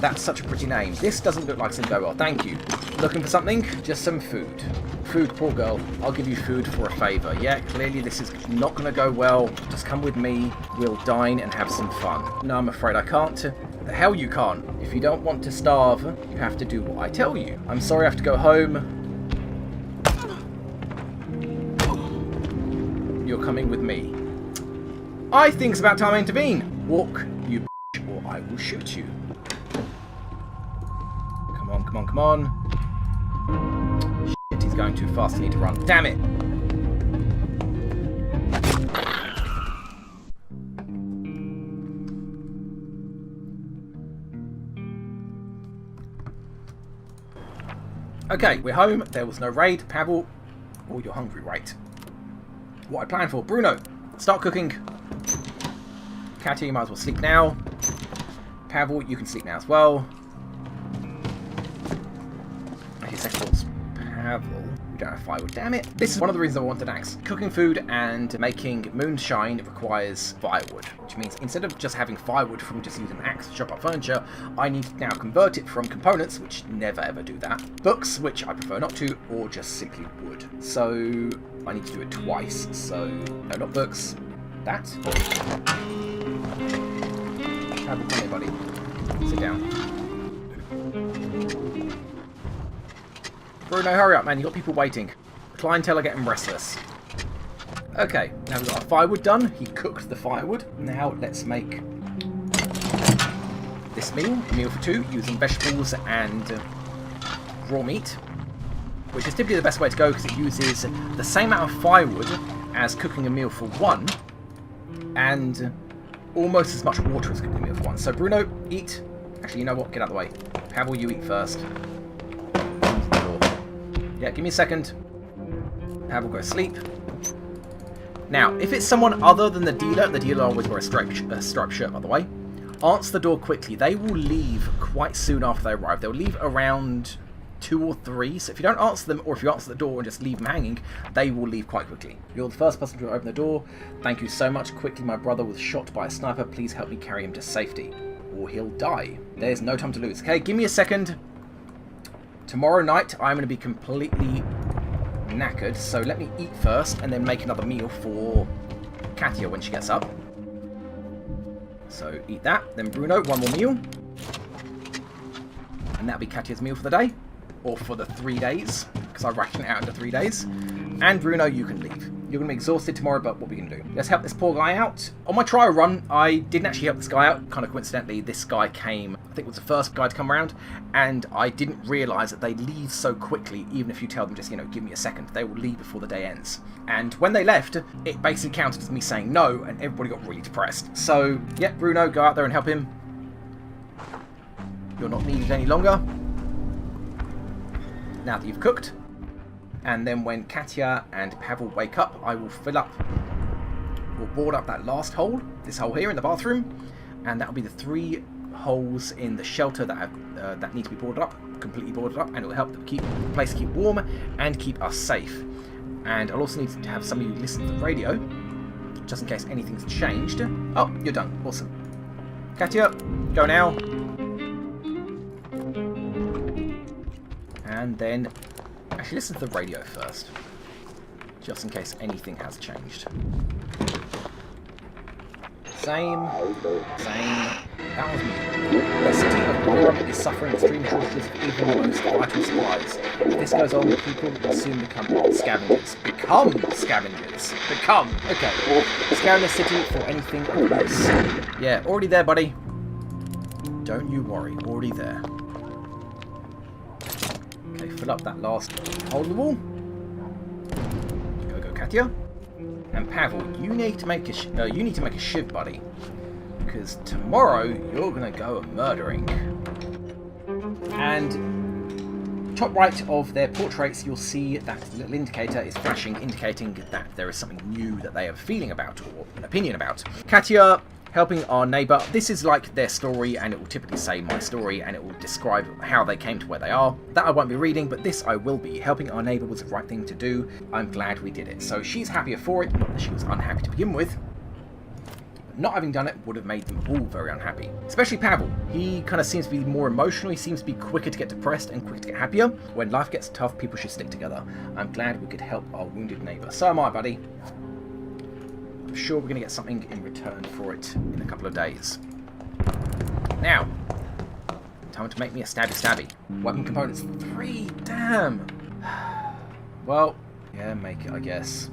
That's such a pretty name. This doesn't look like it's going to go well. Thank you. Looking for something? Just some food. Food, poor girl. I'll give you food for a favour. Yeah, clearly this is not going to go well. Just come with me. We'll dine and have some fun. No, I'm afraid I can't. The hell you can't. If you don't want to starve, you have to do what I tell you. I'm sorry I have to go home. You're coming with me. I think it's about time I intervene. Walk, you bitch, or I will shoot you. Come on, come on, come on. Shit, he's going too fast. I need to run. Damn it. Okay, we're home. There was no raid. Pavel, oh, you're hungry, right? What I planned for. Bruno, start cooking. Katya, you might as well sleep now. Pavel, you can sleep now as well. Okay, second thoughts. Pavel, we don't have firewood. Damn it. This is one of the reasons I wanted an axe. Cooking food and making moonshine requires firewood, which means instead of just having firewood from just using an axe to chop up furniture, I need to now convert it from components, which never ever do that, books, which I prefer not to, or just simply wood. So I need to do it twice. So, no, not books. That. Pavel, come here, buddy. Sit down. Bruno, hurry up, man. You've got people waiting. The clientele are getting restless. Okay, now we've got our firewood done. He cooked the firewood. Now let's make this meal. A meal for two, using vegetables and raw meat, which is typically the best way to go because it uses the same amount of firewood as cooking a meal for one, and almost as much water as cooking a meal for one. So Bruno, eat. Actually, you know what? Get out of the way. Pavel, you eat first. Yeah, give me a second. Pavel, go to sleep. Now, if it's someone other than the dealer always wears a striped shirt, by the way, answer the door quickly. They will leave quite soon after they arrive. They'll leave around 2 or 3, so if you don't answer them, or if you answer the door and just leave them hanging, they will leave quite quickly. You're the first person to open the door. Thank you so much. Quickly, my brother was shot by a sniper. Please help me carry him to safety, or he'll die. There's no time to lose. Okay, give me a second. Tomorrow night, I'm going to be completely knackered, so let me eat first, and then make another meal for Katya when she gets up. So, eat that. Then Bruno, one more meal. And that'll be Katya's meal for the day. Or for the 3 days, because I ration it out into 3 days. And Bruno, you can leave. You're going to be exhausted tomorrow, but what are we going to do? Let's help this poor guy out. On my trial run, I didn't actually help this guy out. Kind of coincidentally, this guy came, I think it was the first guy to come around, and I didn't realise that they leave so quickly, even if you tell them just, you know, give me a second. They will leave before the day ends. And when they left, it basically counted as me saying no, and everybody got really depressed. So, yeah, Bruno, go out there and help him. You're not needed any longer. Now that you've cooked, and then when Katya and Pavel wake up, I will fill up, or board up that last hole, this hole here in the bathroom, and that'll be the 3 holes in the shelter that that need to be boarded up, completely boarded up, and it will help keep the place keep warm and keep us safe. And I'll also need to have some of you listen to the radio, just in case anything's changed. Oh, you're done. Awesome. Katya, go now. And then, actually listen to the radio first, just in case anything has changed. Same. That was me. The city of Borum is suffering extreme shortages of even the most vital supplies. If this goes on, people will soon become scavengers. Become! Okay. Scan the city for anything of use. Yeah, already there, buddy. Don't you worry, already there. Okay, fill up that last hole in the wall. Go, Katya. And Pavel, you need to make a shiv, buddy, because tomorrow you're gonna go murdering. And top right of their portraits, you'll see that little indicator is flashing, indicating that there is something new that they have a feeling about or an opinion about. Katya helping our neighbour. This is like their story, and it will typically say my story, and it will describe how they came to where they are. That I won't be reading, but this I will be. Helping our neighbour was the right thing to do. I'm glad we did it. So she's happier for it, not that she was unhappy to begin with. Not having done it would have made them all very unhappy. Especially Pavel. He kind of seems to be more emotional. He seems to be quicker to get depressed and quicker to get happier. When life gets tough, people should stick together. I'm glad we could help our wounded neighbour. So am I, buddy. I'm sure we're going to get something in return for it in a couple of days. Now, time to make me a stabby. Weapon components 3. Damn. Well, yeah, make it, I guess.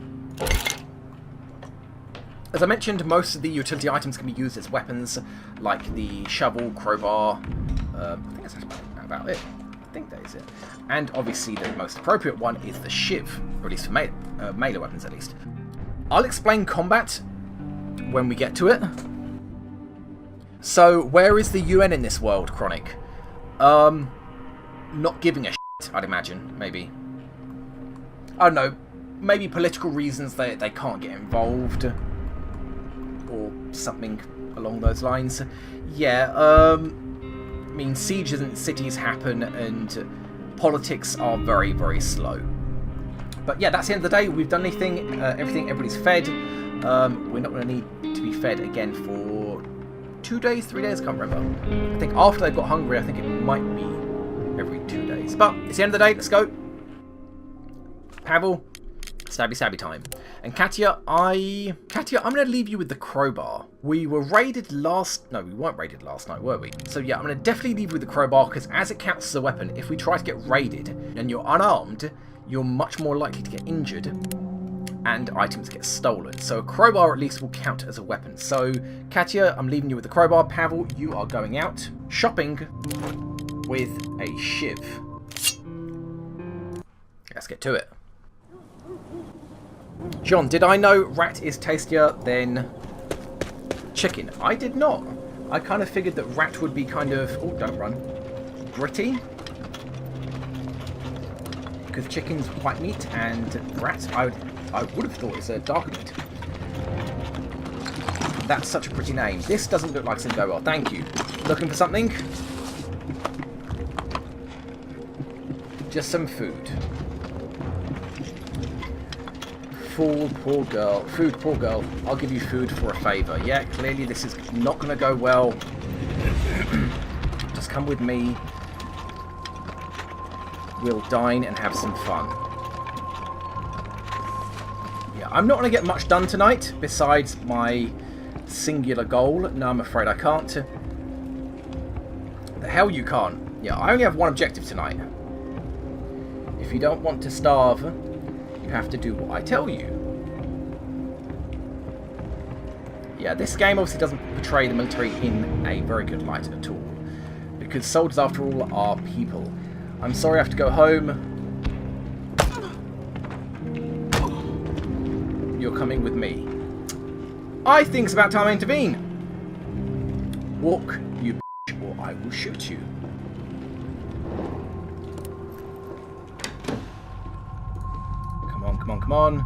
As I mentioned, most of the utility items can be used as weapons, like the shovel, crowbar. I think that's about it. I think that is it. And obviously the most appropriate one is the shiv, or at least for melee weapons at least. I'll explain combat when we get to it. So, where is the UN in this world, Chronic? Not giving a shit, I'd imagine, maybe. I don't know, maybe political reasons they can't get involved. Or something along those lines. Yeah, I mean, sieges in cities happen and politics are very, very slow. But yeah, that's the end of the day. We've done everything, everybody's fed. We're not going to need to be fed again for 2 days, 3 days, I can't remember. I think after they've got hungry, I think it might be every 2 days. But it's the end of the day, let's go. Pavel, stabby time. And Katya, I'm going to leave you with the crowbar. We were raided no, we weren't raided last night, were we? So yeah, I'm going to definitely leave you with the crowbar, because as it counts as a weapon, if we try to get raided and you're unarmed, you're much more likely to get injured and items get stolen. So a crowbar at least will count as a weapon. So Katya, I'm leaving you with the crowbar. Pavel, you are going out shopping with a shiv. Let's get to it. John, did I know rat is tastier than chicken? I did not. I kind of figured that rat would be kind of... Oh, don't run. Gritty. Because chicken's white meat and rat, I would have thought it's a dark meat. That's such a pretty name. This doesn't look like it's going to go well. Thank you. Looking for something? Just some food. Poor girl. Food, poor girl. I'll give you food for a favour. Yeah, clearly this is not going to go well. Just come with me. We'll dine and have some fun. Yeah, I'm not going to get much done tonight, besides my singular goal. No, I'm afraid I can't. The hell you can't. Yeah, I only have one objective tonight. If you don't want to starve, you have to do what I tell you. Yeah, this game obviously doesn't portray the military in a very good light at all. Because soldiers, after all, are people. I'm sorry I have to go home. You're coming with me. I think it's about time I intervene. Walk, you bitch, or I will shoot you. Come on, come on, come on.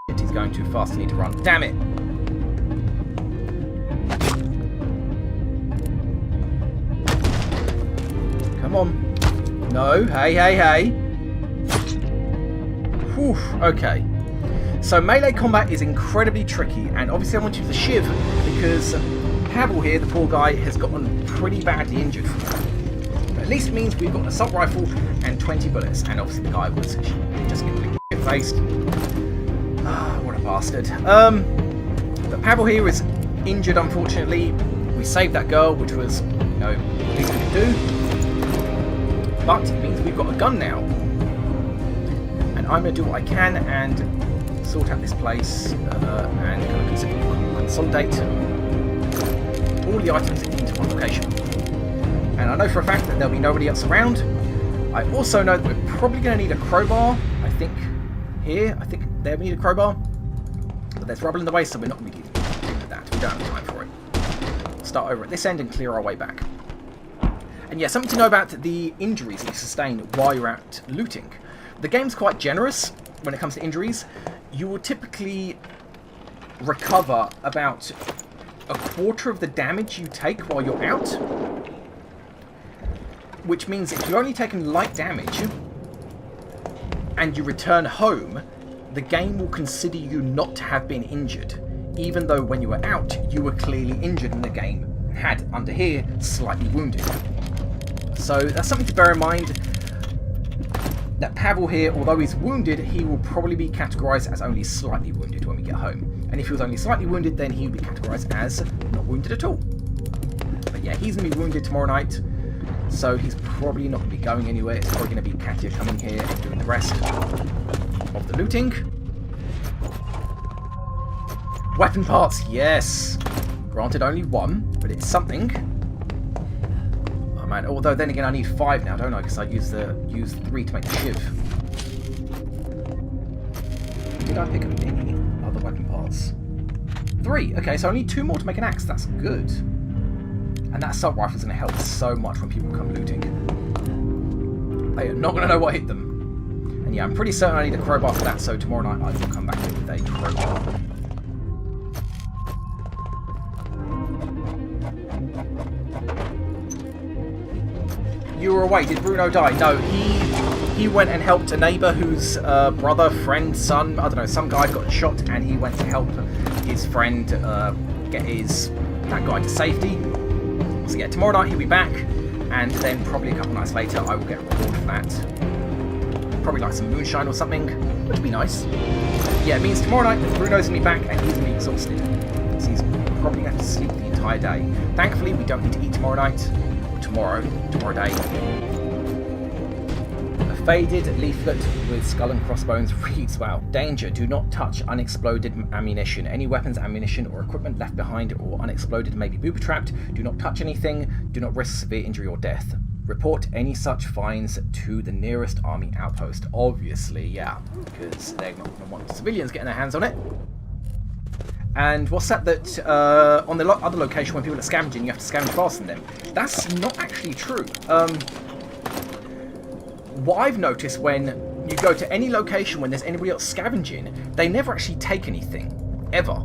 Shit, he's going too fast. I need to run. Damn it. Come on. No. Hey. Whew. Okay. So melee combat is incredibly tricky, and obviously I want to use the shiv because Pavel here, the poor guy, has gotten pretty badly injured. At least it means we've got an assault rifle and 20 bullets, and obviously the guy was just completely shit-faced. Ah, what a bastard. But Pavel here is injured, unfortunately. We saved that girl, which was, you know, the least we could do. But it means we've got a gun now. And I'm going to do what I can and sort out this place and kind of consolidate all the items into one location. And I know for a fact that there'll be nobody else around. I also know that we're probably going to need a crowbar. I think here, I think there we need a crowbar. But there's rubble in the way, so we're not going to be dealing with that. We don't have time for it. Start over at this end and clear our way back. And yeah, something to know about the injuries that you sustain while you're out looting. The game's quite generous when it comes to injuries. You will typically recover about a quarter of the damage you take while you're out. Which means if you're only taking light damage and you return home, the game will consider you not to have been injured, even though when you were out, you were clearly injured and the game had, under here, slightly wounded. So that's something to bear in mind, that Pavel here, although he's wounded, he will probably be categorised as only slightly wounded when we get home. And if he was only slightly wounded, then he would be categorised as not wounded at all. But yeah, he's going to be wounded tomorrow night, so he's probably not going to be going anywhere. It's probably going to be Katya coming here and doing the rest of the looting. Weapon parts, yes! Granted only one, but it's something. Oh man, although then again I need 5 now, don't I? Because I used 3 to make the shiv. Did I pick up any other weapon parts? 3! Okay, so I need 2 more to make an axe. That's good. And that assault rifle is going to help so much when people come looting. They are not going to know what hit them. And yeah, I'm pretty certain I need a crowbar for that, so tomorrow night I will come back with a crowbar. You were away. Did Bruno die? No, he went and helped a neighbour whose brother, friend, son, I don't know, some guy got shot, and he went to help his friend get that guy to safety. So yeah, tomorrow night he'll be back, and then probably a couple nights later I will get a reward for that. Probably like some moonshine or something, which would be nice. Yeah, it means tomorrow night Bruno's going to be back, and he's going to be exhausted. So he's probably going to have to sleep the entire day. Thankfully, we don't need to eat tomorrow night. Tomorrow day. A faded leaflet with skull and crossbones reads, wow, danger, do not touch unexploded ammunition. Any weapons, ammunition or equipment left behind or unexploded may be booby-trapped. Do not touch anything. Do not risk severe injury or death. Report any such finds to the nearest army outpost. Obviously, yeah, because they're not going to want civilians getting their hands on it. And what's that on the other location when people are scavenging, you have to scavenge faster than them? That's not actually true. What I've noticed when you go to any location when there's anybody else scavenging, they never actually take anything, ever.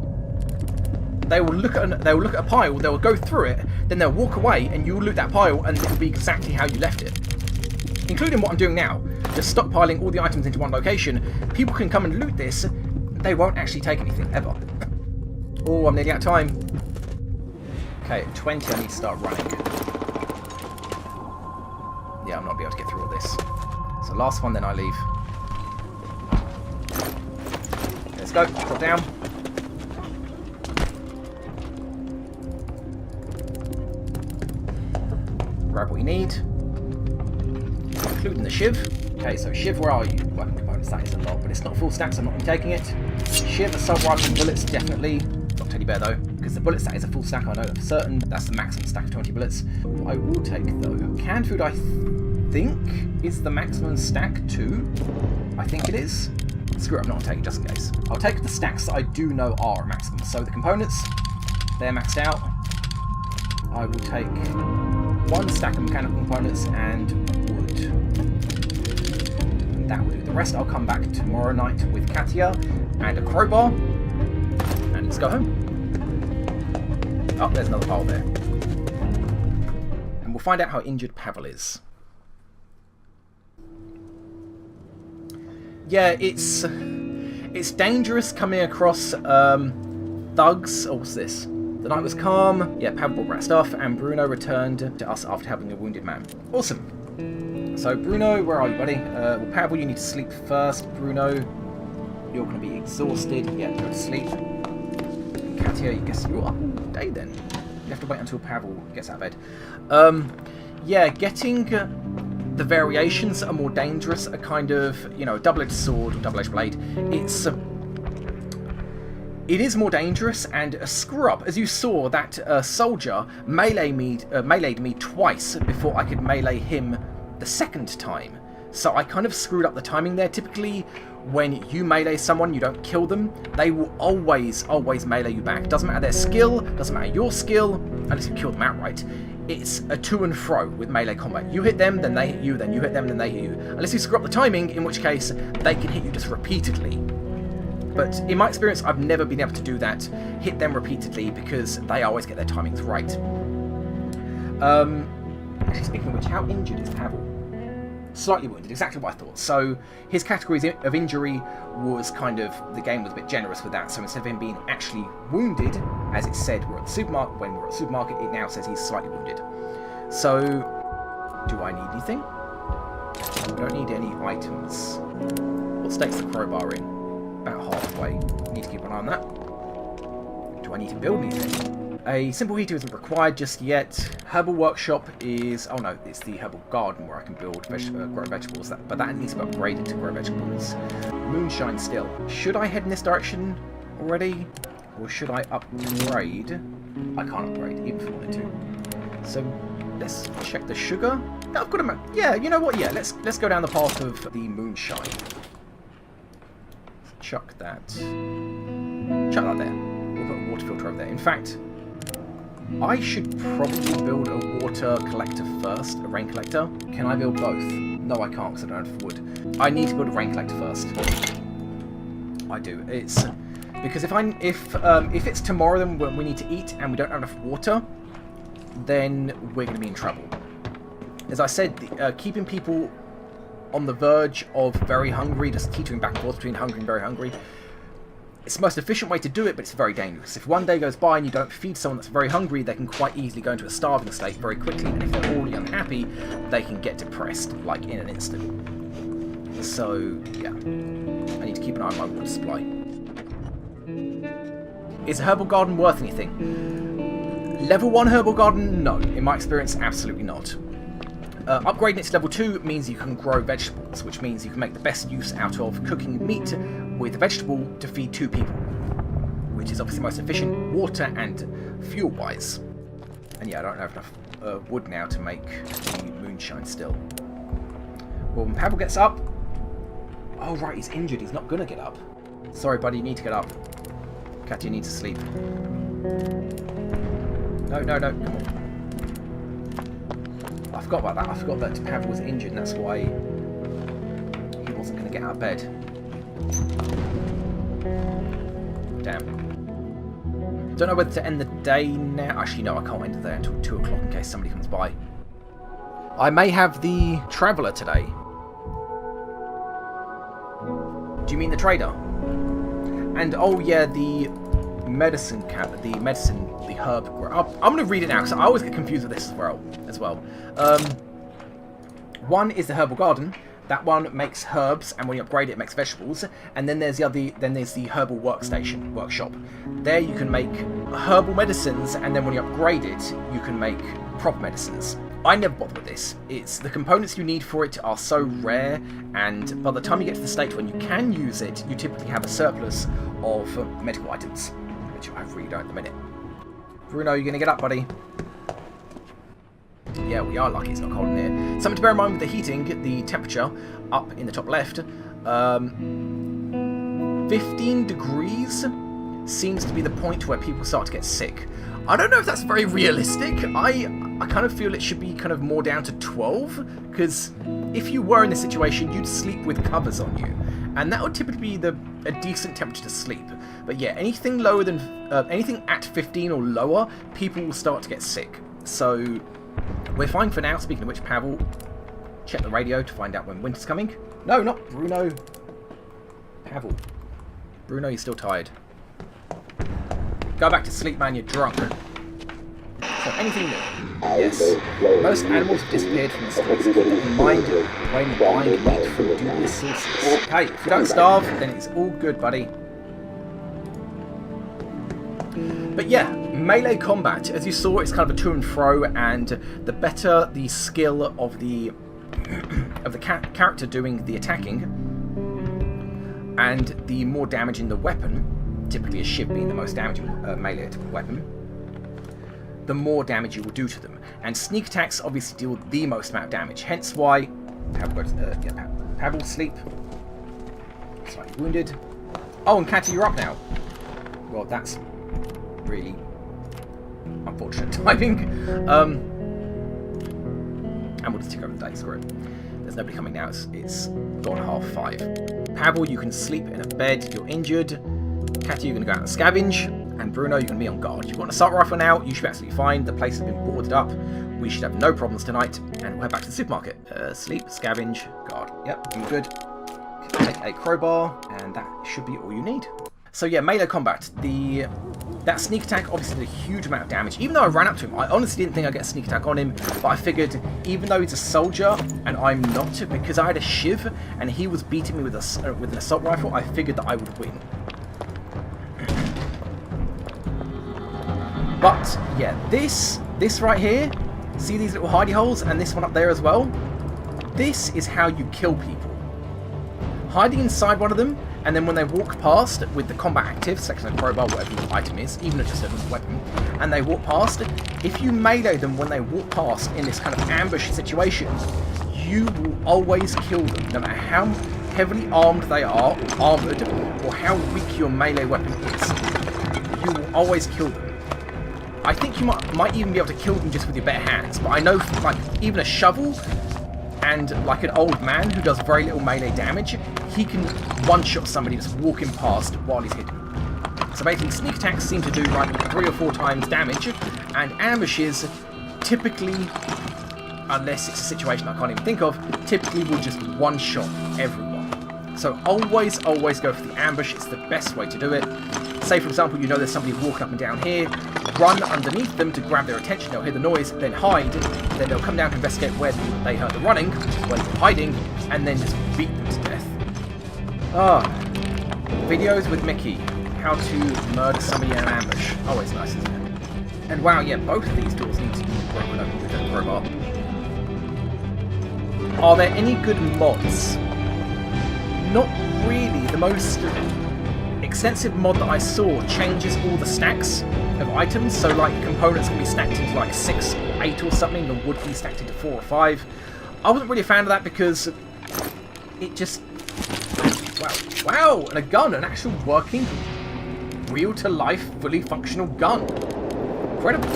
They will look at a pile, they'll go through it, then they'll walk away, and you'll loot that pile, and it'll be exactly how you left it. Including what I'm doing now, just stockpiling all the items into one location. People can come and loot this, they won't actually take anything, ever. Oh, I'm nearly out of time. Okay, at 20 I need to start running. Yeah, I'm not going to be able to get through all this. So last one, then I leave. Let's go, drop down. Grab what you need. Including the shiv. Okay, so shiv, where are you? Weapon components, that is a lot, but it's not full stack, so I'm not going to be taking it. Shiv, assault rifle, and bullets, definitely. Not teddy bear though, because the bullet stack is a full stack, I know that for certain. That's the maximum stack of 20 bullets. What I will take though, canned food I think is the maximum stack too. I think it is. Screw it, I'm not going to take it just in case. I'll take the stacks that I do know are maximum. So the components, they're maxed out. I will take 1 stack of mechanical components and wood. And that will do. The rest I'll come back tomorrow night with Katya and a crowbar. And let's go home. Oh, there's another pile there. And we'll find out how injured Pavel is. Yeah, it's dangerous coming across thugs. Oh, what's this? The night was calm. Yeah, Pavel brought back stuff, and Bruno returned to us after helping a wounded man. Awesome. So, Bruno, where are you, buddy? Well, Pavel, you need to sleep first. Bruno, you're going to be exhausted. Yeah, go to sleep. Katya, I guess you're up all day then. You have to wait until Pavel gets out of bed. Yeah, getting the variations that are more dangerous are kind of, you know, a double-edged sword or double-edged blade. It is more dangerous, and a screw-up, as you saw, that soldier meleeed me twice before I could melee him the second time. So I kind of screwed up the timing there. Typically, when you melee someone, you don't kill them, they will always melee you back. Doesn't matter their skill, doesn't matter your skill, unless you kill them outright. It's a to and fro with melee combat. You hit them, then they hit you, then you hit them, then they hit you. Unless you screw up the timing, in which case they can hit you just repeatedly. But in my experience, I've never been able to do that, hit them repeatedly, because they always get their timings right. Actually, speaking of which, how injured is Pavel? Slightly wounded, exactly what I thought. So his categories of injury was kind of, the game was a bit generous with that. So instead of him being actually wounded, as it said we're at the supermarket, when we're at the supermarket, it now says he's slightly wounded. So, do I need anything? I don't need any items. What state's the crowbar in? About halfway. Need to keep an eye on that. Do I need to build anything? A simple heater isn't required just yet. Herbal workshop is... Oh no, it's the herbal garden where I can build grow vegetables. But that needs to be upgraded to grow vegetables. Moonshine still. Should I head in this direction already? Or should I upgrade? I can't upgrade, even if I wanted to. So, let's check the sugar. I've got a... Yeah, you know what? Yeah, let's go down the path of the moonshine. Chuck that. Chuck that there. We'll put a water filter over there. In fact... I should probably build a water collector first, a rain collector. Can I build both? No, I can't because I don't have wood. I need to build a rain collector first. I do. It's because if it's tomorrow then when we need to eat and we don't have enough water, then we're going to be in trouble. As I said, keeping people on the verge of very hungry, just teetering back and forth between hungry and very hungry, it's the most efficient way to do it, but it's very dangerous. If one day goes by and you don't feed someone that's very hungry, they can quite easily go into a starving state very quickly, and if they're already unhappy, they can get depressed, like, in an instant. So, yeah. I need to keep an eye on my water supply. Is a herbal garden worth anything? Level 1 herbal garden? No. In my experience, absolutely not. Upgrading it to level 2 means you can grow vegetables, which means you can make the best use out of cooking meat with a vegetable to feed 2 people, which is obviously the most efficient water and fuel-wise. And yeah, I don't have enough wood now to make the moonshine still. Well, when Pavel gets up... Oh, right, he's injured. He's not going to get up. Sorry, buddy, you need to get up. Katya needs to sleep. No, come on. I forgot about that. I forgot that Pavel was injured, and that's why he wasn't going to get out of bed. Damn. Don't know whether to end the day now. Actually, no, I can't end the day until 2 o'clock in case somebody comes by. I may have the traveller today. Do you mean the trader? And, oh yeah, the medicine cat, the herb. I'm going to read it now because I always get confused with this as well. One is the herbal garden. That one makes herbs, and when you upgrade it, it makes vegetables. And then there's the herbal workshop. There you can make herbal medicines, and then when you upgrade it, you can make proper medicines. I never bother with this. It's the components you need for it are so rare, and by the time you get to the state when you can use it, you typically have a surplus of medical items, which I really don't at the minute. Bruno, you gonna get up, buddy? Yeah, we are lucky it's not cold in here. Something to bear in mind with the heating, the temperature up in the top left. 15 degrees seems to be the point where people start to get sick. I don't know if that's very realistic. I kind of feel it should be kind of more down to 12, because if you were in this situation, you'd sleep with covers on you, and that would typically be a decent temperature to sleep. But yeah, anything lower than anything at 15 or lower, people will start to get sick. So we're fine for now. Speaking of which, Pavel, check the radio to find out when winter's coming. No, not Bruno. Pavel. Bruno, you're still tired. Go back to sleep, man, you're drunk. So, anything new? Yes. Most animals have disappeared from the streets. Keep that in mind when buying meat from dubious sources. Hey, if you don't starve, then it's all good, buddy. But yeah, melee combat, as you saw, it's kind of a to and fro, and the better the skill of the character doing the attacking, and the more damaging the weapon, typically a shiv being the most damaging melee weapon, the more damage you will do to them. And sneak attacks obviously deal the most amount of damage, hence why Pavel sleep. Slightly wounded. Oh, and Katya, you're up now. Well, that's really unfortunate timing. And we'll just take over the day, screw it. There's nobody coming now, it's gone 5:30. Pavel, you can sleep in a bed, you're injured. Katya, you're going to go out and scavenge. And Bruno, you're going to be on guard. You've got an assault rifle now. You should be absolutely fine. The place has been boarded up. We should have no problems tonight. And we'll head back to the supermarket. Sleep, scavenge, guard. Yep, I'm good. Take a crowbar, and that should be all you need. So yeah, melee combat. That sneak attack obviously did a huge amount of damage. Even though I ran up to him, I honestly didn't think I'd get a sneak attack on him. But I figured, even though he's a soldier and I'm not, because I had a shiv and he was beating me with an assault rifle, I figured that I would win. But yeah, this right here, see these little hidey holes, and this one up there as well? This is how you kill people. Hiding inside one of them, and then when they walk past with the combat active, section of crowbar, whatever the item is, even if it's just a weapon, and they walk past, if you melee them when they walk past in this kind of ambush situation, you will always kill them, no matter how heavily armed they are, or armoured, or how weak your melee weapon is. You will always kill them. I think you might even be able to kill them just with your bare hands, but I know, like, even a shovel and, like, an old man who does very little melee damage, he can one-shot somebody just walking past while he's hidden. So basically, sneak attacks seem to do, like, 3 or 4 times damage, and ambushes typically, unless it's a situation I can't even think of, typically will just one-shot everyone. So always go for the ambush. It's the best way to do it. Say, for example, you know there's somebody walking up and down here, run underneath them to grab their attention, they'll hear the noise, then hide, then they'll come down to investigate where they heard the running, which is where you're hiding, and then just beat them to death. Videos with Mickey. How to murder somebody in an ambush. Always nice, isn't it? And wow, yeah, both of these doors need to be broken open with a crowbar. Are there any good mods? Not really. The most extensive mod that I saw changes all the stacks of items, so like components can be stacked into like 6 or 8 or something, and wood be stacked into 4 or 5. I wasn't really a fan of that because it just... Wow, and a gun, an actual working, real-to-life, fully functional gun. Incredible.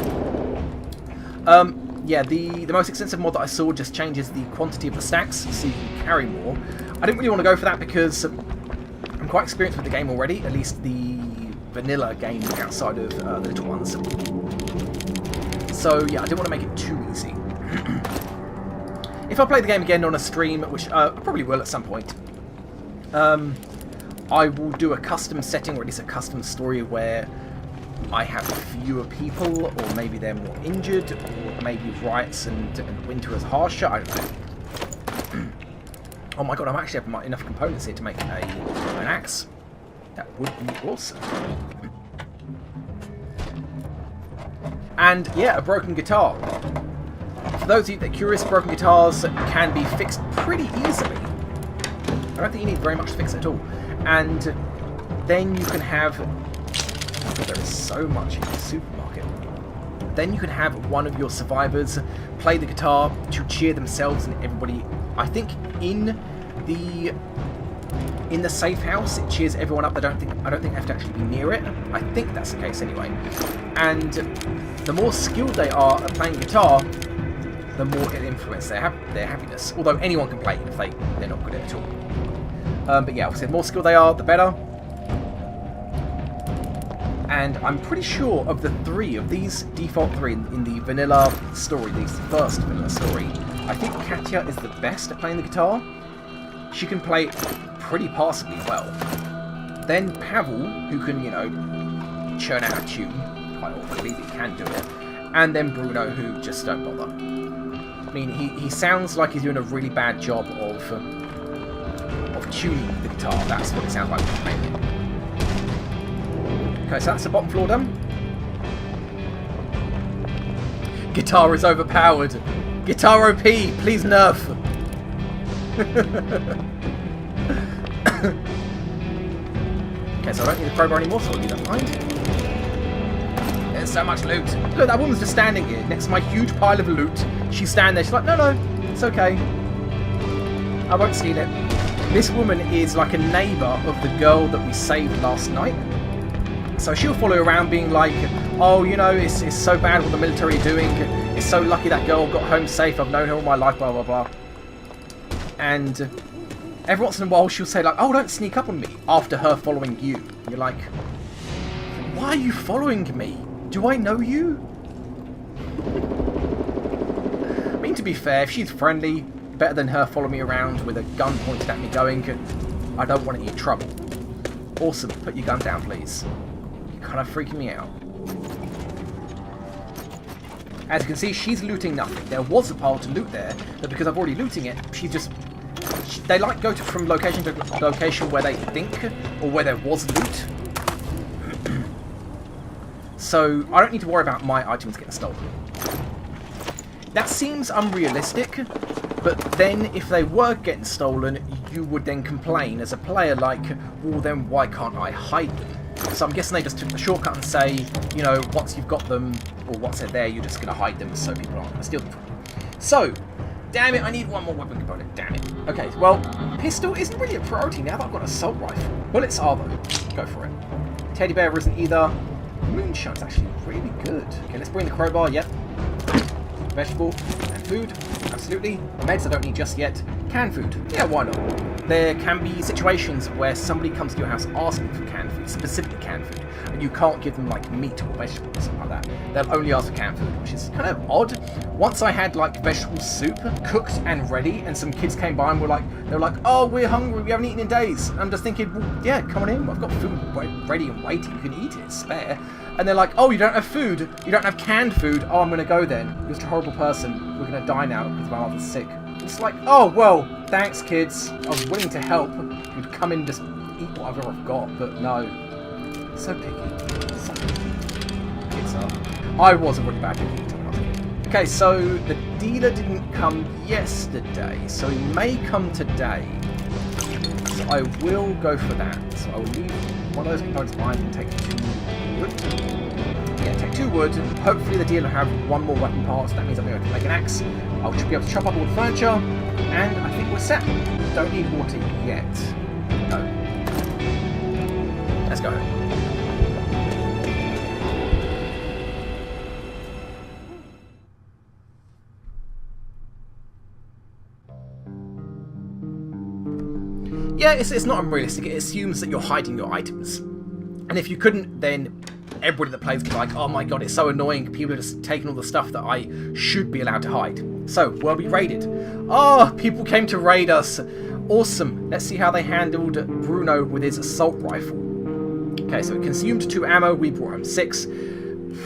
Yeah, the most extensive mod that I saw just changes the quantity of the stacks, so you can carry more. I didn't really want to go for that because I'm quite experienced with the game already, at least the vanilla game outside of the little ones. So yeah, I didn't want to make it too easy. If I play the game again on a stream, which I probably will at some point, I will do a custom setting, or at least a custom story where I have fewer people, or maybe they're more injured, or maybe riots and winter is harsher, I don't know. Oh my god, I'm actually having enough components here to make an axe. That would be awesome. And yeah, a broken guitar. For those of you that are curious, broken guitars can be fixed pretty easily. I don't think you need very much to fix it at all. And then you can have... Oh, there is so much in the supermarket. Then you can have one of your survivors play the guitar to cheer themselves and everybody. I think in the safe house it cheers everyone up. I don't think they have to actually be near it. I think that's the case anyway. And the more skilled they are at playing guitar, the more it influences their happiness. Although anyone can play it if they're not good at it at all. But yeah, obviously the more skilled they are, the better. And I'm pretty sure of the 3 of these default 3 in the vanilla story, the first vanilla story, I think Katya is the best at playing the guitar. She can play it pretty passably well. Then Pavel, who can, you know, churn out a tune quite awfully, but he can do it. And then Bruno, who just don't bother. I mean, he sounds like he's doing a really bad job of tuning the guitar. That's what it sounds like to me. Okay, so that's the bottom floor done. Guitar is overpowered. Guitar OP, please nerf. Okay, so I don't need the crowbar anymore, so I'll leave that behind. There's so much loot. Look, that woman's just standing here next to my huge pile of loot. She's standing there, she's like, no, it's okay. I won't steal it. This woman is like a neighbour of the girl that we saved last night. So she'll follow around being like, oh, you know, it's so bad what the military are doing. It's so lucky that girl got home safe. I've known her all my life, blah, blah, blah. And every once in a while she'll say like, oh, don't sneak up on me, after her following you. And you're like, Why are you following me? Do I know you? I mean, to be fair, if she's friendly, better than her follow me around with a gun pointed at me going, I don't want any trouble. Awesome, put your gun down, please. You're kind of freaking me out. As you can see, she's looting nothing. There was a pile to loot there, but because I've already looting it, she's just... They like go from location to location where they think, or where there was loot. So, I don't need to worry about my items getting stolen. That seems unrealistic, but then if they were getting stolen, you would then complain as a player like, well then why can't I hide them? So I'm guessing they just took the shortcut and say, you know, once you've got them, or once they're there, you're just going to hide them so people aren't going to steal them from you. So, damn it, I need one more weapon component, damn it. Okay, well, pistol isn't really a priority now that I've got an assault rifle. Bullets are though, go for it. Teddy bear isn't either. Moonshine's actually really good. Okay, let's bring the crowbar, yep. Vegetable and food, absolutely. Meds I don't need just yet. Canned food, yeah, why not? There can be situations where somebody comes to your house asking for canned food, specifically canned food, and you can't give them like meat or vegetables or something like that. They'll only ask for canned food, which is kind of odd. Once I had like vegetable soup cooked and ready, and some kids came by and they were like, oh, we're hungry, we haven't eaten in days. And I'm just thinking, well, yeah, come on in, I've got food ready and waiting, you can eat it, it's spare. And they're like, oh, you don't have food, you don't have canned food, oh, I'm going to go then. You're just a horrible person, we're going to die now because my mother's sick. It's like, oh, well, thanks, kids. I was willing to help. You'd come in and just eat whatever I've got, but no. So picky. So picky. Kids are. I was a really bad picky until I was a kid. Okay, so the dealer didn't come yesterday, so he may come today. So I will go for that. So I will leave one of those components behind and take 2 wood. Yeah, take 2 wood. Hopefully the dealer will have 1 more weapon part, so that means I'll be able to make an axe. I'll be able to chop up all the furniture, and I think we're set. Don't need water yet. No. Let's go. Yeah, it's not unrealistic. It assumes that you're hiding your items. And if you couldn't, then everybody that plays can be like, oh my god, it's so annoying. People are just taking all the stuff that I should be allowed to hide. So, we'll be raided. Oh, people came to raid us. Awesome. Let's see how they handled Bruno with his assault rifle. Okay, so it consumed 2 ammo. We brought home 6.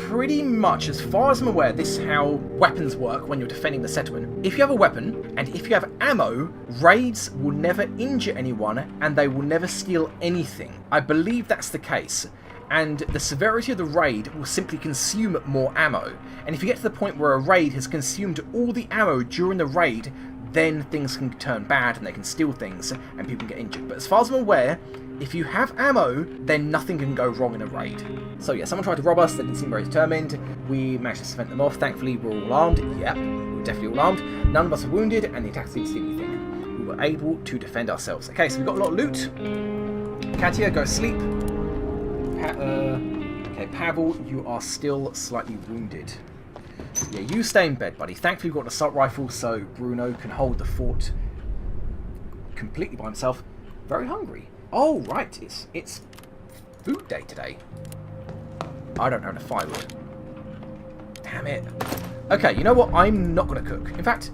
Pretty much, as far as I'm aware, this is how weapons work when you're defending the settlement. If you have a weapon, and if you have ammo, raids will never injure anyone, and they will never steal anything. I believe that's the case. And the severity of the raid will simply consume more ammo. And if you get to the point where a raid has consumed all the ammo during the raid, then things can turn bad and they can steal things and people can get injured. But as far as I'm aware, if you have ammo, then nothing can go wrong in a raid. So yeah, someone tried to rob us, they didn't seem very determined. We managed to fend them off. Thankfully, we're all armed. Yep, we're definitely all armed. None of us are wounded, and the attackers didn't see anything. We were able to defend ourselves. Okay, so we've got a lot of loot. Katya, go sleep. Okay, Pavel, you are still slightly wounded. Yeah, you stay in bed, buddy. Thankfully, we've got an assault rifle, so Bruno can hold the fort completely by himself. Very hungry. Oh, right, it's food day today. I don't have enough firewood. Damn it. Okay, you know what? I'm not going to cook. In fact,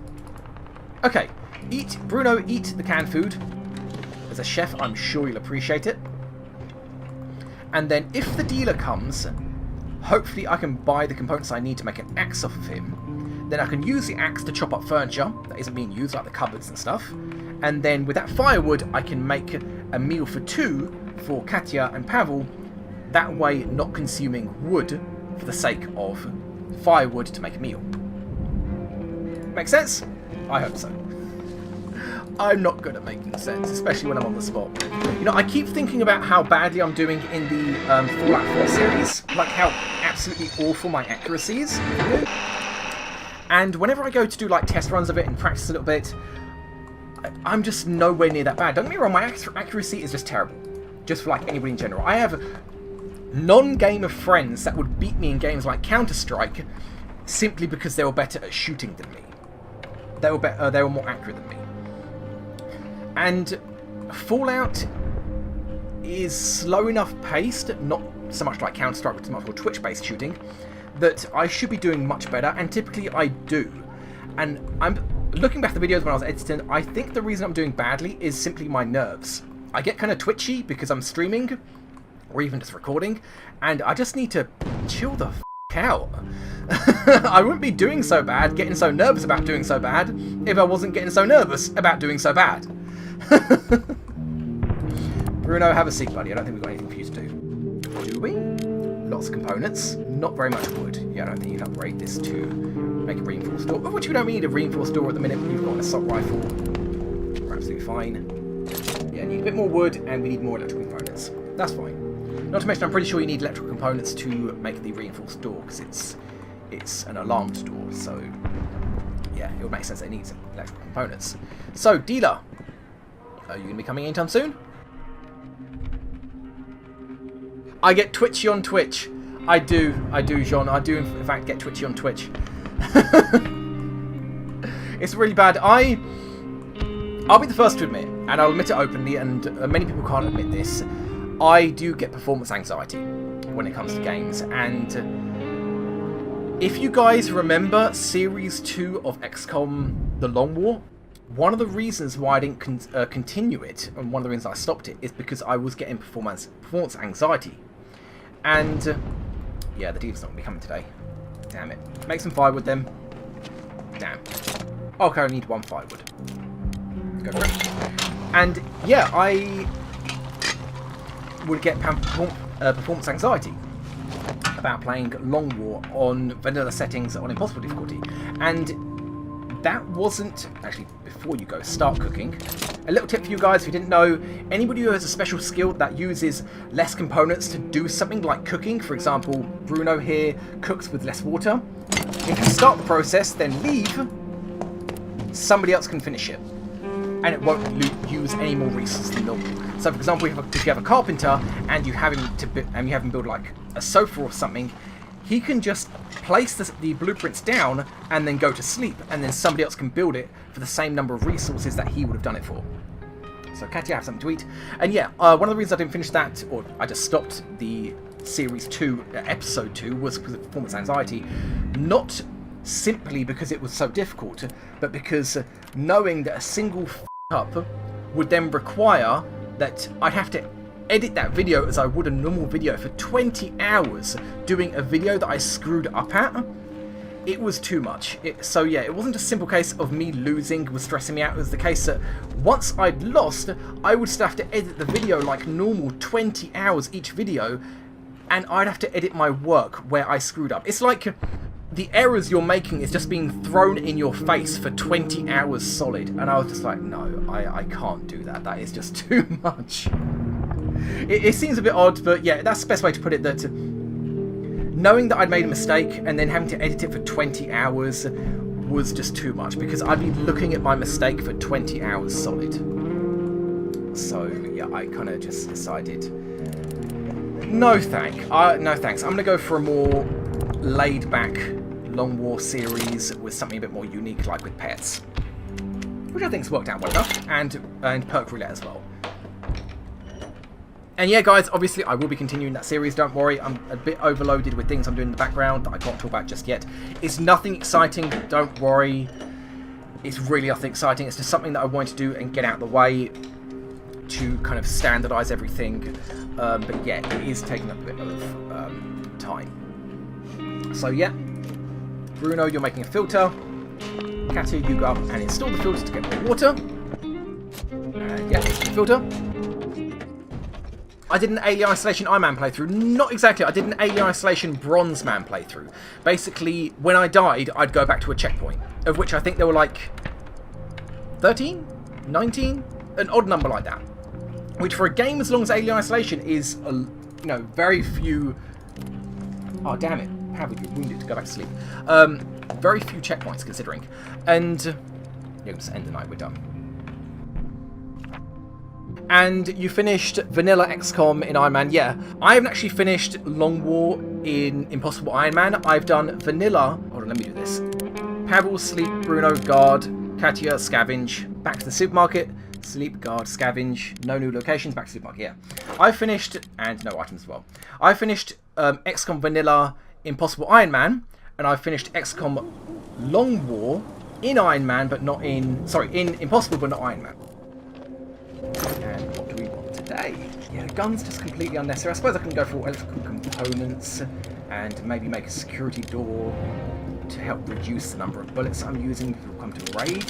okay, Bruno, eat the canned food. As a chef, I'm sure you'll appreciate it. And then if the dealer comes, hopefully I can buy the components I need to make an axe off of him. Then I can use the axe to chop up furniture that isn't being used, like the cupboards and stuff. And then with that firewood, I can make a meal for 2 for Katya and Pavel. That way, not consuming wood for the sake of firewood to make a meal. Make sense? I hope so. I'm not good at making sense, especially when I'm on the spot. You know, I keep thinking about how badly I'm doing in the Fallout 4 series, like how absolutely awful my accuracy is. And whenever I go to do like test runs of it and practice a little bit, I'm just nowhere near that bad. Don't get me wrong, my accuracy is just terrible. Just for like anybody in general. I have non-gamer friends that would beat me in games like Counter-Strike simply because they were better at shooting than me. They were more accurate than me. And Fallout is slow enough paced, not so much like Counter-Strike, which is much more Twitch-based shooting, that I should be doing much better, and typically I do. And I'm looking back at the videos when I was editing, I think the reason I'm doing badly is simply my nerves. I get kind of twitchy because I'm streaming, or even just recording, and I just need to chill the f*** out. I wouldn't be doing so bad, getting so nervous about doing so bad, if I wasn't getting so nervous about doing so bad. Bruno, have a seat, buddy. I don't think we've got anything for you to do. Do we? Lots of components. Not very much wood. Yeah, I don't think you can upgrade this to make a reinforced door. Which we don't need a reinforced door at the minute. You've got an assault rifle. We're absolutely fine. Yeah, need a bit more wood, and we need more electrical components. That's fine. Not to mention, I'm pretty sure you need electrical components to make the reinforced door, because it's an alarmed door, so yeah, it would make sense that it needs electrical components. So, dealer, are you going to be coming anytime soon? I get twitchy on Twitch. I do, Jean. I do, in fact, get twitchy on Twitch. It's really bad. I'll be the first to admit, and I'll admit it openly, and many people can't admit this, I do get performance anxiety when it comes to games, and if you guys remember Series 2 of XCOM The Long War, one of the reasons why I didn't continue it, and one of the reasons I stopped it, is because I was getting performance anxiety. And, yeah, the Diva's not going to be coming today. Damn it. Make some firewood then. Damn. Okay, I need 1 firewood. Go for it. And, yeah, I would get performance anxiety about playing Long War on vanilla settings on impossible difficulty. And that wasn't... Actually, before you go start cooking, a little tip for you guys if you didn't know, anybody who has a special skill that uses less components to do something like cooking, for example, Bruno here cooks with less water. If you start the process, then leave, somebody else can finish it. And it won't use any more resources than normal. So, for example, if you have a carpenter and you have him build like a sofa or something, he can just place the blueprints down and then go to sleep, and then somebody else can build it for the same number of resources that he would have done it for. So, Katia, have something to eat. And yeah, one of the reasons I didn't finish that, or I just stopped the Series 2, Episode 2, was because of performance anxiety. Not simply because it was so difficult, but because knowing that a single up would then require that I'd have to edit that video as I would a normal video for 20 hours doing a video that I screwed up at. It was too much. So yeah, it wasn't a simple case of me losing was stressing me out. It was the case that once I'd lost, I would still have to edit the video like normal, 20 hours each video, and I'd have to edit my work where I screwed up. It's like the errors you're making is just being thrown in your face for 20 hours solid. And I was just like, no, I can't do that. That is just too much. It seems a bit odd, but yeah, that's the best way to put it, that knowing that I'd made a mistake and then having to edit it for 20 hours was just too much, because I'd be looking at my mistake for 20 hours solid. So yeah, I kind of just decided, no thanks. I'm going to go for a more laid back Long War series with something a bit more unique, like with pets, which I think's worked out well enough, and perk roulette as well. And yeah, guys, obviously I will be continuing that series, don't worry. I'm a bit overloaded with things I'm doing in the background that I can't talk about just yet. It's nothing exciting, don't worry. It's really nothing exciting. It's just something that I want to do and get out of the way to kind of standardise everything. But yeah, it is taking up a bit of time. So yeah, Bruno, you're making a filter. Katia, you go up and install the filter to get more water. Yeah, the filter. I did an Alien Isolation Iron Man playthrough. Not exactly. I did an Alien Isolation Bronze Man playthrough. Basically, when I died, I'd go back to a checkpoint, of which I think there were like 13, 19, an odd number like that. Which for a game as long as Alien Isolation is, very few. Oh damn it! How would you wounded to go back to sleep? Very few checkpoints considering, and oops, end the night. We're done. And you finished Vanilla XCOM in Iron Man. Yeah, I haven't actually finished Long War in Impossible Iron Man. I've done Vanilla. Hold on, let me do this. Pavel, Sleep, Bruno, Guard, Katia, Scavenge, back to the supermarket, Sleep, guard, scavenge. No new locations. Back to supermarket. Yeah. I finished, and no items as well. I finished XCOM Vanilla Impossible Iron Man, and I finished XCOM Long War in Iron Man, but not in... Sorry, in Impossible, but not Iron Man. And what do we want today? Yeah, the gun's just completely unnecessary. I suppose I can go for electrical components and maybe make a security door to help reduce the number of bullets I'm using if we come to raid.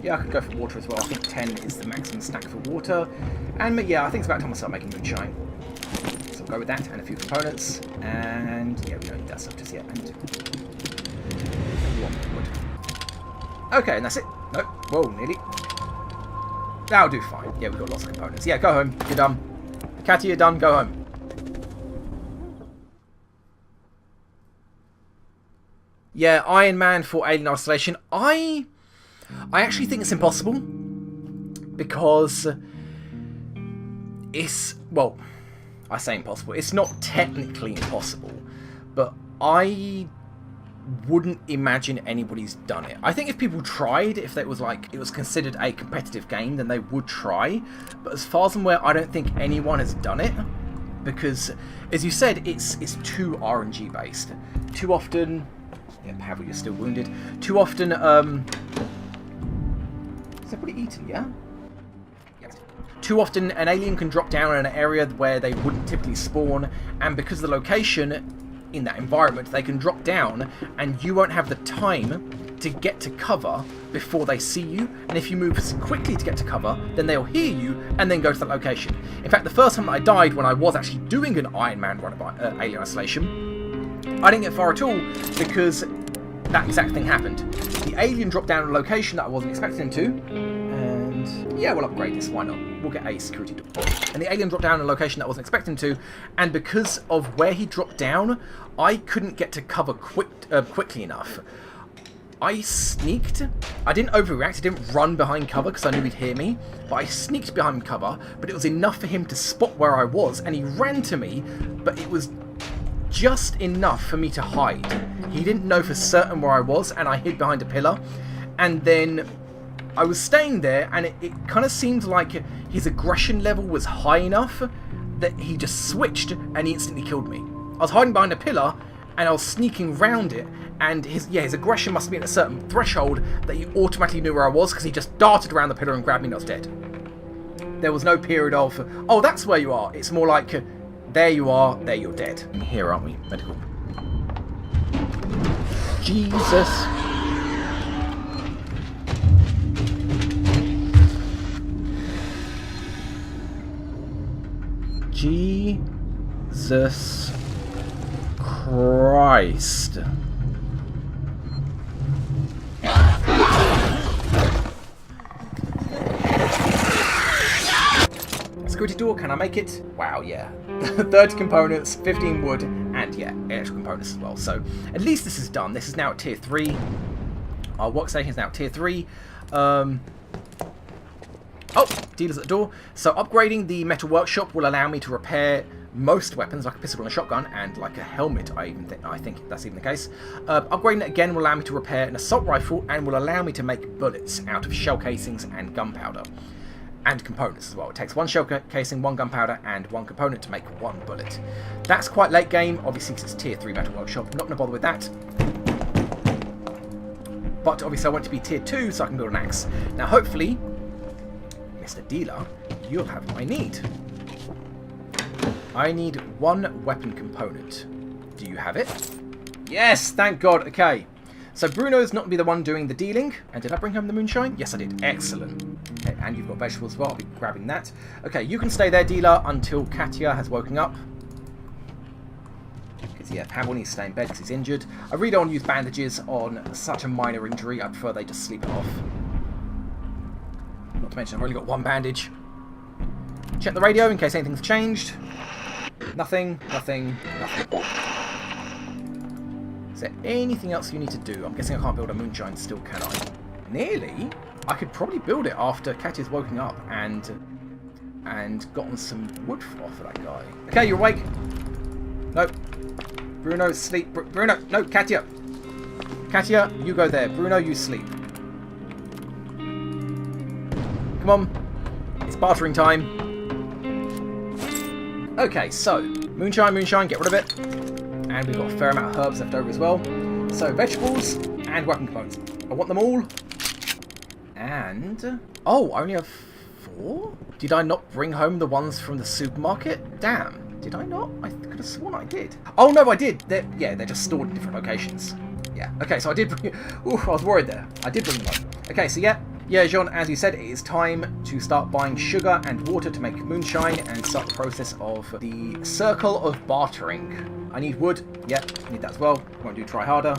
Yeah, I could go for water as well. I think 10 is the maximum stack for water. And yeah, I think it's about time I start making moonshine. So we'll go with that and a few components. And yeah, we don't need that stuff just yet. And wood. Okay, and that's it. Nope. Whoa, nearly. That'll do fine. Yeah, we've got lots of components. Yeah, go home. You're done. Katia, you're done. Go home. Yeah, Iron Man for Alien Isolation. I actually think it's impossible. Because it's... Well, I say impossible. It's not technically impossible. But I wouldn't imagine anybody's done it. I think if people tried, if it was like it was considered a competitive game, then they would try. But as far as I'm aware, I don't think anyone has done it because, as you said, it's too RNG based. Too often, yeah, Pavel, you're still wounded. Too often, is everybody eaten? Yeah. Yes. Too often, an alien can drop down in an area where they wouldn't typically spawn, and because of the location in that environment, they can drop down and you won't have the time to get to cover before they see you, and if you move quickly to get to cover, then they'll hear you and then go to that location. In fact, the first time that I died when I was actually doing an Iron Man run of Alien Isolation, I didn't get far at all because that exact thing happened. The alien dropped down a location that I wasn't expecting him to, and yeah, we'll upgrade this, why not? We'll get a security door. And the alien dropped down a location that I wasn't expecting to, and because of where he dropped down, I couldn't get to cover quickly enough. I sneaked. I didn't overreact, I didn't run behind cover because I knew he'd hear me, but I sneaked behind cover, but it was enough for him to spot where I was, and he ran to me, but it was just enough for me to hide. He didn't know for certain where I was, and I hid behind a pillar, and then I was staying there, and it kind of seemed like his aggression level was high enough that he just switched and he instantly killed me. I was hiding behind a pillar and I was sneaking round it, and his aggression must have been at a certain threshold that he automatically knew where I was because he just darted around the pillar and grabbed me and I was dead. There was no period of, oh, that's where you are. It's more like, there you are, there you're dead. Here, aren't we? Medical. Jesus. Jesus Christ. Security door, can I make it? Wow, yeah. 30 components, 15 wood, and yeah, electrical components as well. So at least this is done. This is now at tier 3. Our workstation is now at tier 3. Oh, dealers at the door. So upgrading the metal workshop will allow me to repair most weapons, like a pistol and a shotgun, and like a helmet. I think that's even the case. Upgrading it again will allow me to repair an assault rifle and will allow me to make bullets out of shell casings and gunpowder. And components as well. It takes one shell casing, one gunpowder, and one component to make one bullet. That's quite late game, obviously, because it's tier 3 metal workshop. I'm not going to bother with that. But obviously I want it to be tier 2 so I can build an axe. Now hopefully, Mr. Dealer, you'll have what I need. I need one weapon component. Do you have it? Yes, thank God. Okay. So Bruno's not going to be the one doing the dealing. And did I bring home the moonshine? Yes, I did. Excellent. Okay, and you've got vegetables as well. I'll be grabbing that. Okay, you can stay there, Dealer, until Katia has woken up. Because, yeah, Pavel needs to stay in bed because he's injured. I really don't want to use bandages on such a minor injury. I prefer they just sleep it off. Not to mention, I've only got one bandage. Check the radio in case anything's changed. Nothing, nothing, nothing. Is there anything else you need to do? I'm guessing I can't build a moonshine still, can I? Nearly. I could probably build it after Katia's woken up and gotten some wood for that guy. Okay, you're awake. No. Bruno, sleep. Bruno, no, Katia. Katia, you go there. Bruno, you sleep. Come on. bartering time. Okay, so moonshine, get rid of it. And we've got a fair amount of herbs left over as well. So vegetables and weapon components. I want them all. And... oh, I only have 4? Did I not bring home the ones from the supermarket? Damn. Did I not? I could have sworn I did. Oh, no, I did. They're just stored in different locations. Yeah. Okay, so I did bring... ooh, I was worried there. I did bring them home. Okay, so yeah, Jean, as you said, it is time to start buying sugar and water to make moonshine and start the process of the circle of bartering. I need wood. Yep, need that as well. Won't do try harder.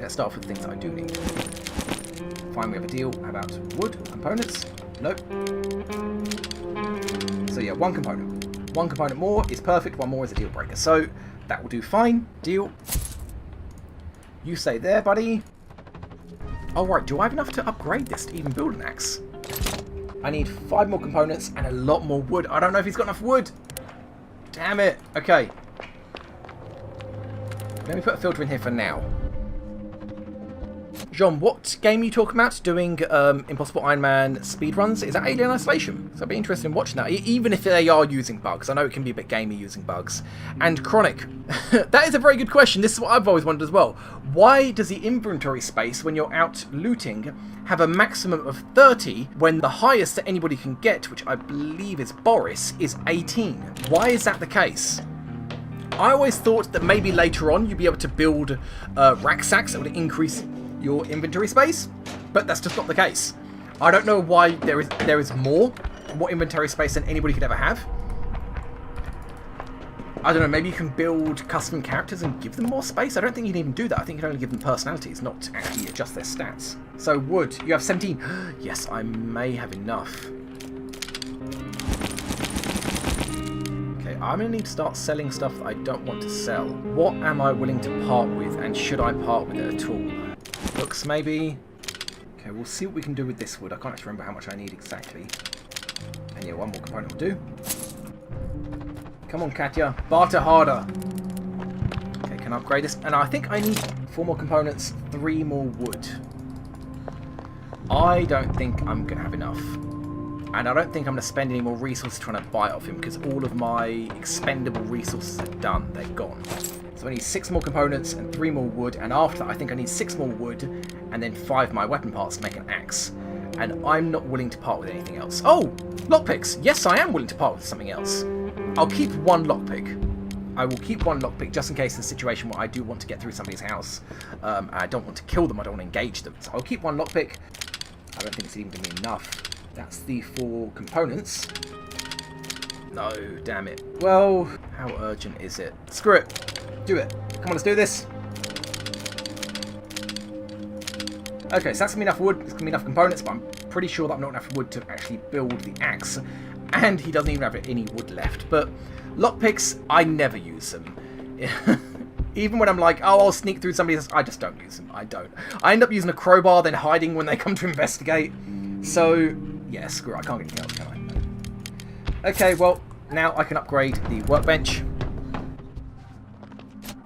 Let's start off with things that I do need. Fine, we have a deal. How about wood components? Nope. So yeah, one component. One component more is perfect. One more is a deal breaker. So that will do fine. Deal. You stay there, buddy. Oh, right. Do I have enough to upgrade this to even build an axe? I need 5 more components and a lot more wood. I don't know if he's got enough wood. Damn it. Okay. Let me put a filter in here for now. Jean, what game are you talking about? Doing Impossible Iron Man speedruns? Is that Alien Isolation? So I'd be interested in watching that, even if they are using bugs. I know it can be a bit gamey using bugs. And Chronic. That is a very good question. This is what I've always wondered as well. Why does the inventory space when you're out looting have a maximum of 30 when the highest that anybody can get, which I believe is Boris, is 18? Why is that the case? I always thought that maybe later on you'd be able to build rack sacks that would increase your inventory space, but that's just not the case. I don't know why there is more inventory space than anybody could ever have. I don't know, maybe you can build custom characters and give them more space? I don't think you can even do that. I think you can only give them personalities, not actually adjust their stats. So wood, you have 17. Yes, I may have enough. Okay, I'm going to need to start selling stuff that I don't want to sell. What am I willing to part with, and should I part with it at all? Looks, maybe. Okay, we'll see what we can do with this wood. I can't actually remember how much I need exactly. And yeah, one more component will do. Come on, Katya. Barter harder. Okay, can I upgrade this? And I think I need 4 more components, 3 more wood. I don't think I'm going to have enough. And I don't think I'm going to spend any more resources trying to buy it off him, because all of my expendable resources are done. They're gone. So I need 6 more components and 3 more wood, and after that I think I need 6 more wood and then 5 of my weapon parts to make an axe. And I'm not willing to part with anything else. Oh! Lockpicks! Yes, I am willing to part with something else. I'll keep 1 lockpick. I will keep 1 lockpick just in case there's a situation where I do want to get through somebody's house. I don't want to kill them, I don't want to engage them. So I'll keep 1 lockpick. I don't think it's even going to be enough. That's the 4 components. No, damn it. Well, how urgent is it? Screw it. Do it. Come on, let's do this. Okay, so that's going to be enough wood. It's going to be enough components, but I'm pretty sure that I'm not enough wood to actually build the axe. And he doesn't even have any wood left. But lockpicks, I never use them. Even when I'm like, oh, I'll sneak through somebody's... I just don't use them. I don't. I end up using a crowbar, then hiding when they come to investigate. So, yeah, screw it. I can't get anything else, can I? Okay, well, now I can upgrade the workbench.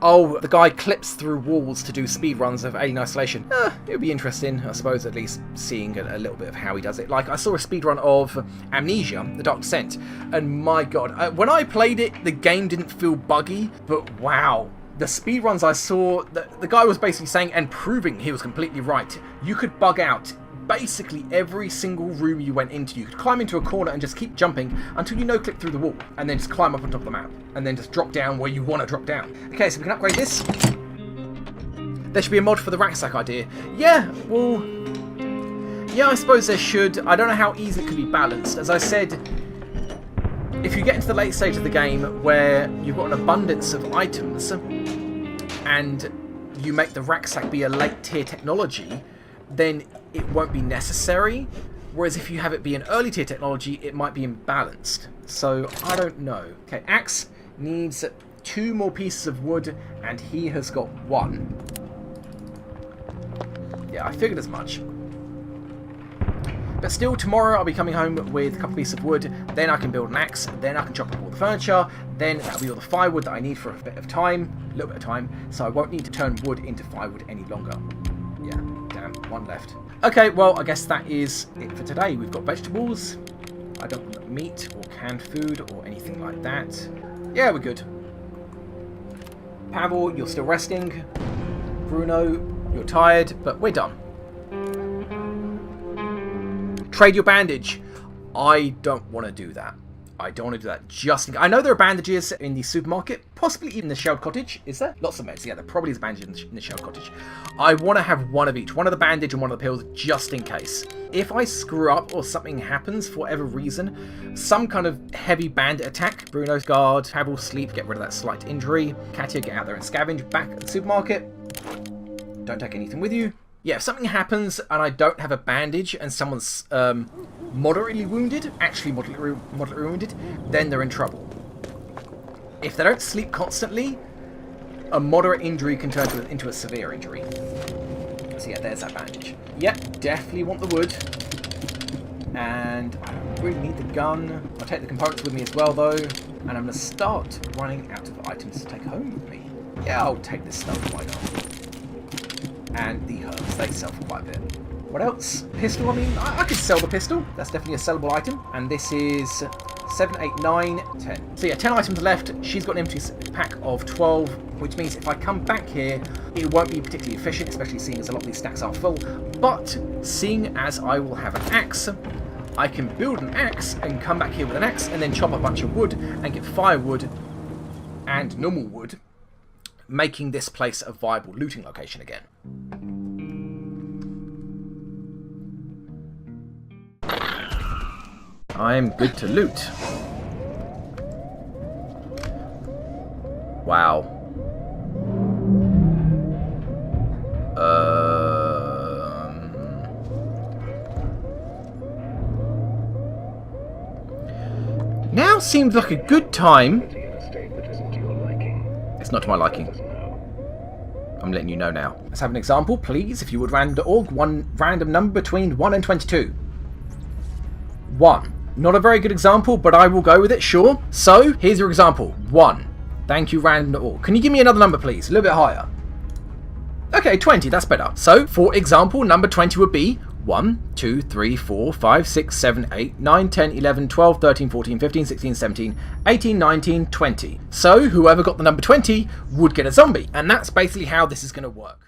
Oh, the guy clips through walls to do speedruns of Alien Isolation. It would be interesting, I suppose, at least seeing a little bit of how he does it. Like, I saw a speedrun of Amnesia, The Dark Descent, and my god, when I played it, the game didn't feel buggy, but wow. The speedruns I saw, the guy was basically saying, and proving he was completely right, you could bug out basically every single room you went into. You could climb into a corner and just keep jumping until you no-clip through the wall, and then just climb up on top of the map, and then just drop down where you want to drop down. Okay, so we can upgrade this. There should be a mod for the rucksack idea. Yeah, well... yeah, I suppose there should. I don't know how easy it could be balanced. As I said, if you get into the late stage of the game where you've got an abundance of items, and you make the rucksack be a late-tier technology, then it won't be necessary. Whereas if you have it be an early tier technology, it might be imbalanced. So, I don't know. Okay, axe needs 2 more pieces of wood, and he has got 1. Yeah, I figured as much. But still, tomorrow I'll be coming home with a couple pieces of wood, then I can build an axe, then I can chop up all the furniture, then that'll be all the firewood that I need for a bit of time, a little bit of time, so I won't need to turn wood into firewood any longer. Yeah, damn, 1 left. Okay, well, I guess that is it for today. We've got vegetables, I don't want meat or canned food or anything like that. Yeah, we're good. Pavel, you're still resting. Bruno, you're tired, but we're done. Trade your bandage. I don't want to do that. I don't want to do that just in case. I know there are bandages in the supermarket, possibly even the Shelled Cottage. Is there? Lots of meds. Yeah, there probably is bandages in the Shelled Cottage. I want to have one of each. One of the bandage and one of the pills just in case. If I screw up or something happens for whatever reason, some kind of heavy bandit attack, Bruno's guard, Pavel sleep, get rid of that slight injury. Katya, get out there and scavenge. Back at the supermarket. Don't take anything with you. Yeah, if something happens and I don't have a bandage and someone's moderately wounded, actually moderately wounded, then they're in trouble. If they don't sleep constantly, a moderate injury can turn into a severe injury. So yeah, there's that bandage. Yep, definitely want the wood. And I don't really need the gun. I'll take the components with me as well though. And I'm going to start running out of items to take home with me. Yeah, I'll take this stuff, why not? And the herbs, they sell for quite a bit. What else? Pistol, I mean, I could sell the pistol. That's definitely a sellable item. And this is 7, 8, 9, 10. So yeah, 10 items left. She's got an empty pack of 12, which means if I come back here, it won't be particularly efficient, especially seeing as a lot of these stacks are full. But seeing as I will have an axe, I can build an axe and come back here with an axe and then chop a bunch of wood and get firewood and normal wood, making this place a viable looting location again. I am good to loot. Wow. Now seems like a good time. It's not to my liking. I'm letting you know now. Let's have an example, please, if you would, random.org. One random number between 1 and 22. 1. Not a very good example, but I will go with it, sure. So, here's your example. 1. Thank you, random.org. Can you give me another number, please? A little bit higher. Okay, 20, that's better. So, for example, number 20 would be 1, 2, 3, 4, 5, 6, 7, 8, 9, 10, 11, 12, 13, 14, 15, 16, 17, 18, 19, 20. So, whoever got the number 20 would get a zombie. And that's basically how this is going to work.